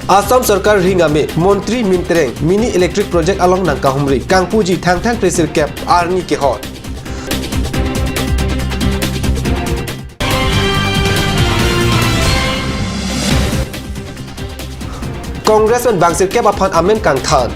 Assam Sarkar ringame Montri Mintereng mini electric project along Nangkahumri Kangpuji thang Krisir Cap Arni ke hot. Congressman Bangsir Cap upon Amen Kang Than.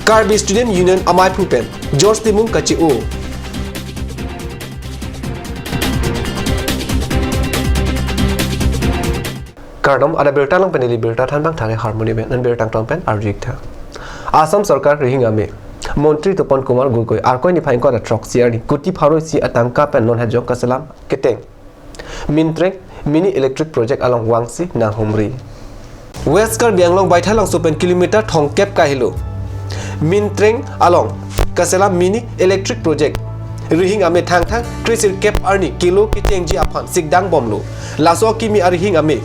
Karbi Student Union Amai Pupen George Timung Kachi O Kardom ada berta lang penili berta than bang thare harmony ben nan bertang tong pen arjik tha Assam Sarkar ringame Montri Tupon Kumar Gurkoi arkoi ni phain ko da truck siar ni kuti pharo si atangka pen non hajok kasalam keteng Mintrek mini electric project along Wangsi Nanghumri West Karbi Anglong baithalang sopen kilometer thongkep kahilo Mintreng along Kasela mini electric project Rihing ame thang Krisir Cap Arni kilo kitengji aphan Sikdang bomlo Laso kimi arihing ame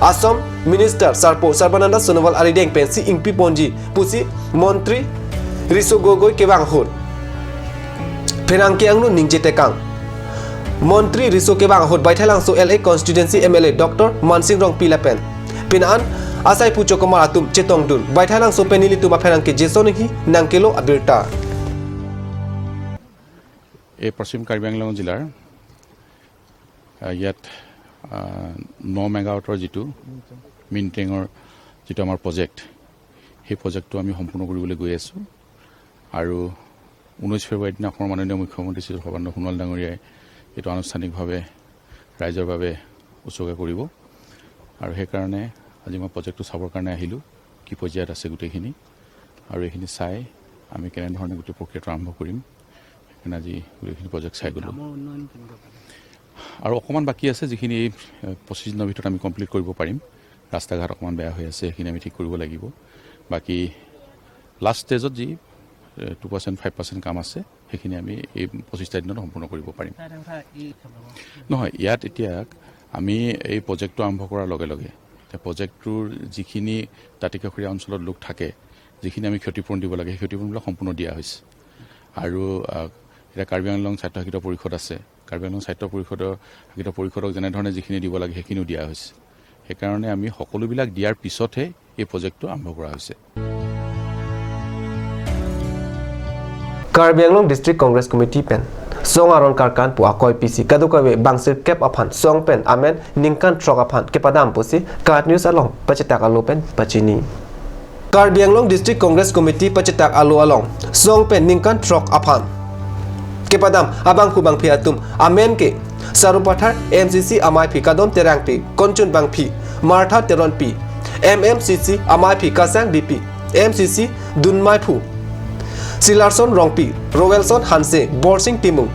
Assam Minister Sarpo Sarbananda Sonowal Arideng Pensi Ingpi Ponji Pusi Montri Riso Gogoi Kebang Hot Penangki Angnu Ningje Tekang Montri Riso Kebang Hot Baithalang So LA Constituency MLA Dr. Mansing Rong Pilapen Pinan Asai Pucho Kumar Atum Chetong Dun Baithalang So Penili Tuma Penangke Jesonihi Nangkelo Abirta এই পশ্চিম কাৰ্বি আংলং জিলাৰ ইয়াত 9 মেগাৱাটৰ যিটো মিনটেঙৰ যিটো আমাৰ project সেই প্ৰজেক্টটো আমি সম্পূৰ্ণ কৰিবলৈ গৈ আছো আৰু 19 ফেব্ৰুৱাৰী দিনা অসমৰ মাননীয় মুখ্যমন্ত্ৰী শ্ৰী সৰ্বানন্দ সোণোৱাল ডাঙৰীয়াই এইটো আনুষ্ঠানিকভাৱে ৰাইজৰ বাবে উৎসৰ্গা কৰিব আৰু সেই কাৰণে আজি মই প্ৰজেক্টটো চাবৰ কাৰণে আহিলো কি পৰ্যায়ত আছে গোটেইখিনি আৰু এইখিনি চাই আমি কেনে ধৰণে গোটেই প্ৰক্ৰিয়াটো আৰম্ভ কৰিম আজি গোটেইখিনি প্ৰজেক্ট চাই গলো আৰু অকমান বাকি আছে যিখিনি 25 দিনৰ ভিতৰত আমি কমপ্লিট কৰিব পাৰিম ৰাস্তা ঘাট অকমান বেয়া হৈ আছে সেইখিনি আমি ঠিক কৰিব লাগিব বাকি লাষ্ট ষ্টেজত যি 2% 5% কাম আছে সেইখিনি আমি এই 25 দিনত সম্পূৰ্ণ কৰিব পাৰিম নহয় ইয়াত এতিয়া আমি এই প্ৰজেক্টটো আৰম্ভ কৰাৰ লগে লগে প্ৰজেক্টটোৰ যিখিনি দাঁতিকাষৰীয়া অঞ্চলত লোক থাকে যিখিনি আমি ক্ষতিপূৰণ দিব লাগে সেই ক্ষতিপূৰণবিলাক সম্পূৰ্ণ দিয়া হৈছে আৰু এটা কাৰ্বি আংলং স্বায়ত্তশাসিত পৰিষদ আছে কাৰ্বি আংলং স্বায়ত্তশাসিত পৰিষদক যেনে ধৰণে যিখিনি দিব লাগে সেইখিনিও দিয়া হৈছে সেইকাৰণে আমি সকলোবিলাক দিয়াৰ পিছতহে এই প্ৰজেক্টটো আৰম্ভ কৰা হৈছে Karbi Anglong District Congress Committee pen Song aron karkan pu akoi PC kadukawe Bangsir Cap aphan song pen amen ningkan trok aphan kepadam pusi Card News along pacetak alo pen pacini Karbi Anglong District Congress Committee pacetak alo along song pen ningkan trok aphan kepadam abang ku bang piatum amen ke sarupathar MCC amai phi kadom terang pi konchun bang phi martha teron pi MMCC amai phi kasang BP MCC dunmai phu Silarson Rongpi Roelson Hanse Borsing Timung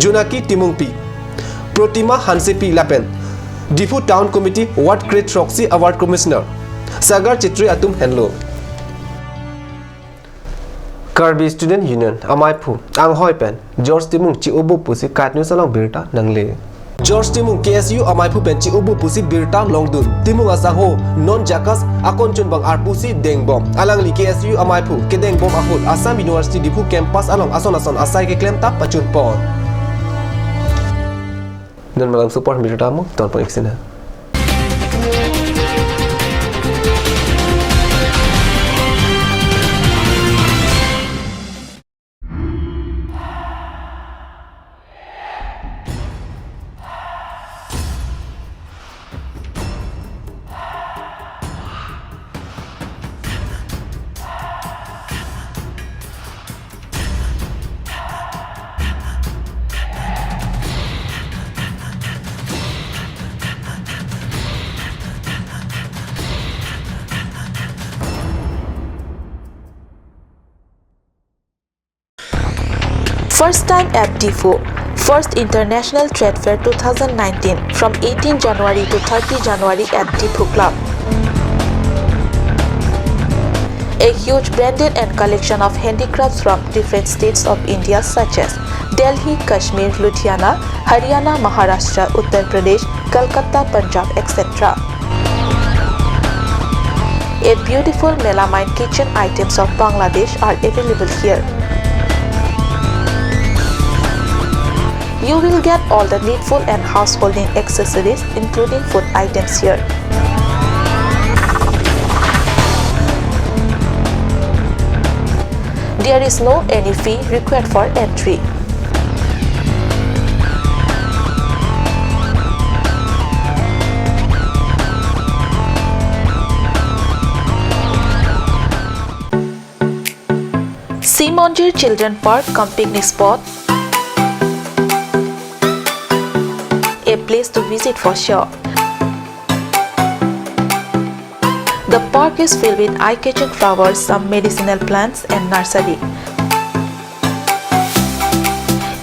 Junaki Timung Pi Protima Hanse Pi Lapen Difu Town Committee Ward Great Roxy Award Commissioner Sagar Chitri Atum Henlo Karbi Student Union Amai Phu Anghoi Pen George Timung Chi Ubu Pusi Card News along Birta Nangle George Timung KSU Amai Phu Pen Chi Ubu Pusi Birta Longdun Timung Asaho Non Jakas Akonchun Bang Arpusi Dengbom Alangli KSU Amai Phu Kedeng Bom Ahul Assam University Difu Campus along Ason Asai ke Klem Tap Pachun Pon Dan malam support Birta mo Ton pon iksina First time at DFO, First International Trade Fair 2019 from 18 January to 30 January at DFO Club. A huge branded and collection of handicrafts from different states of India such as Delhi, Kashmir, Ludhiana, Haryana, Maharashtra, Uttar Pradesh, Kolkata, Punjab, etc. A beautiful melamine kitchen items of Bangladesh are available here. You will get all the needful and householding accessories including food items here. There is no any fee required for entry. Simonjir Children Park cum picnic spot, a place to visit for sure. The park is filled with eye-catching flowers, some medicinal plants and nursery.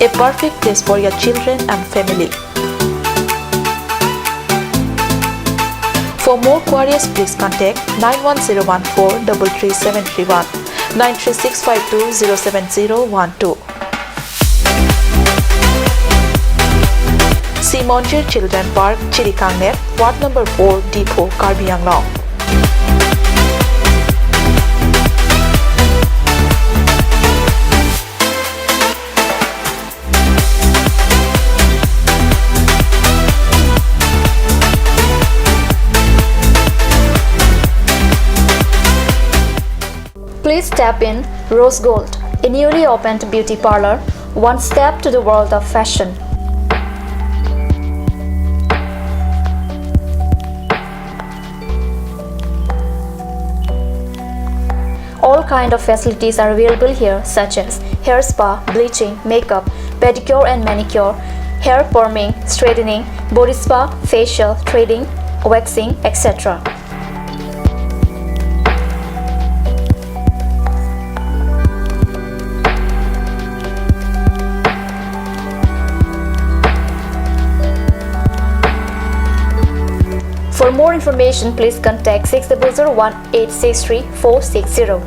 A perfect place for your children and family. For more queries, please contact 91014 33731, 93652 07012. Simonjir Children Park, Chirikangnet, Ward number 4, Depot, Karbi Anglong. Please tap in Rose Gold, a newly opened beauty parlor, one step to the world of fashion. All kind of facilities are available here, such as hair spa, bleaching, makeup, pedicure and manicure, hair perming, straightening, body spa, facial, threading, waxing, etc. For more information, please contact 6001863460.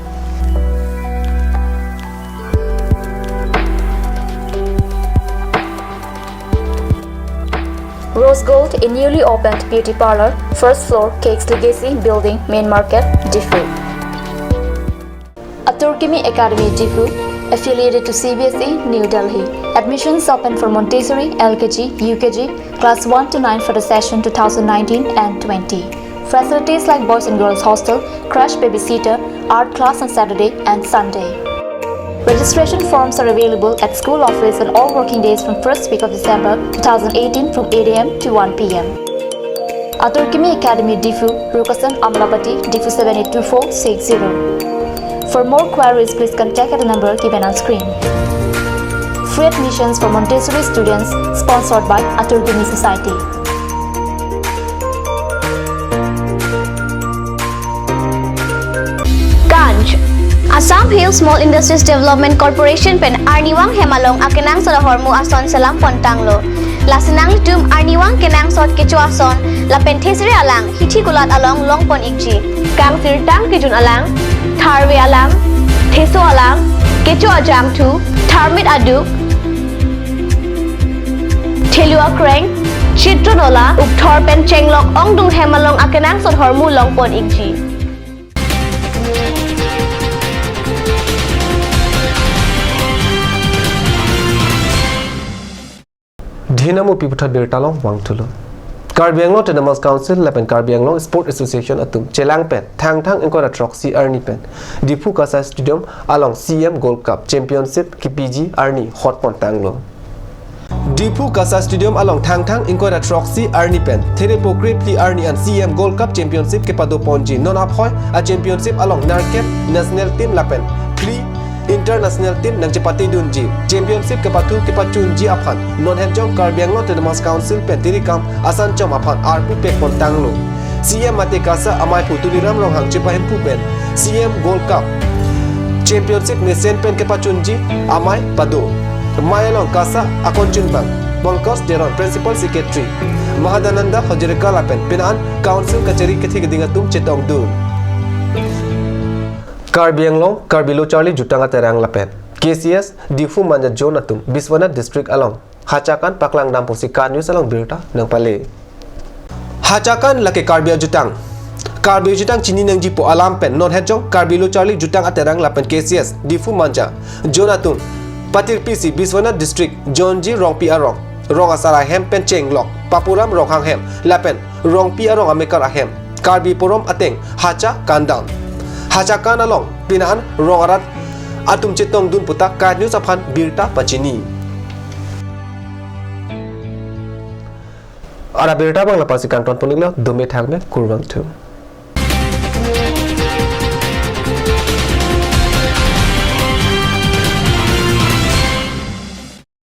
Rose Gold, a newly opened beauty parlor, first floor, Cakes Legacy Building, Main Market, Diffu. Aturkimi Academy, Diffu, affiliated to CBSE, New Delhi. Admissions open for Montessori, LKG, UKG, class 1 to 9 for the session 2019 and 20. Facilities like boys and girls hostel, crash babysitter, art class on Saturday and Sunday. Registration forms are available at school office on all working days from 1st week of December 2018 from 8 am to 1 pm. Aturkimi Academy, Diffu, Rukasan, Amlapati, Diffu 782460. For more queries, please contact at the number given on screen. Free admissions for Montessori students, sponsored by Aturkimi Society. Ganj Assam Hill Small Industries Development Corporation pen Arniwang Hemalong akenang sa hormu ason salam pontanglo. Lasinang tum Arniwang kenang sot kecho ason la penthesri alang hithi gulat along longpon ikji. Kang tirtang kijun alang Tharwe alam, Theso alam, Kecho ajam tu, Tharmit aduk, Thelua kreng, Chitronola, Ukthor pen chenglok ongdung hemalong akenang sot hormu longpon ikji. Dhinamu Piputa Birtalong Wangtulo. Karbi Anglong Autonomous Council Lapen Karbi Anglong Sport Association atum Chelang Pen Thang Engkora Troxy Arni Pen Dipu Kasa Stadium along CM Gold Cup Championship KPG Arni Hot Pontanglo Dipu Kasa Stadium along Thang Engkora Troxy Arni Pen Therepo Kripli Arni and CM Gold Cup Championship Kepado Ponji Non Aphoy a Championship along Narket National Team Lapen Pli International Team nang Chepati Dunji Championship Kepatu Kepachunji Aphan Non Henjong Karbi Anglong Autonomous Council Pentirikam Asan Chom Aphan Arpu Pek Pontanglo CM Mate Kasa Amai Putuliram Longhang Chepahem Pupen CM Gold Cup Championship Nesen Pen Kepachunji Amai Pado Mayalong Kasa Akonchun Bang Bongkos Deron Principal Secretary Mahadananda Hojirika Lapen Penan Council Kachari Kethigadingatum Chetong Dun Karbi Anglong, Karbi Lo Charlie Jutanga Terang Lapet KCS, Diffu Manja Jonatum, Biswanath District along Hachakan Paklang Damposi Car News along Birta Nang Pale Hachakan Lake Karbi Jutang Karbi Jutang Chini Nang Jipo Alam Pen Non Hedjong Karbi Lo Charlie Jutang Aterang Lapen KCS, Diffu Manja Jonatum Patir PC Biswanath District John G Rongpi Arong rong asara hem pen chenglok papuram rong hang hem lapen rong pi arong amekar ahem karbi porom ateng hacha kandan hacha kan along pinan rong arat atum chitong dun puta ka news aphan birta pachini ara birta bangla pasi kanton puniglo dume thangme kurwang thu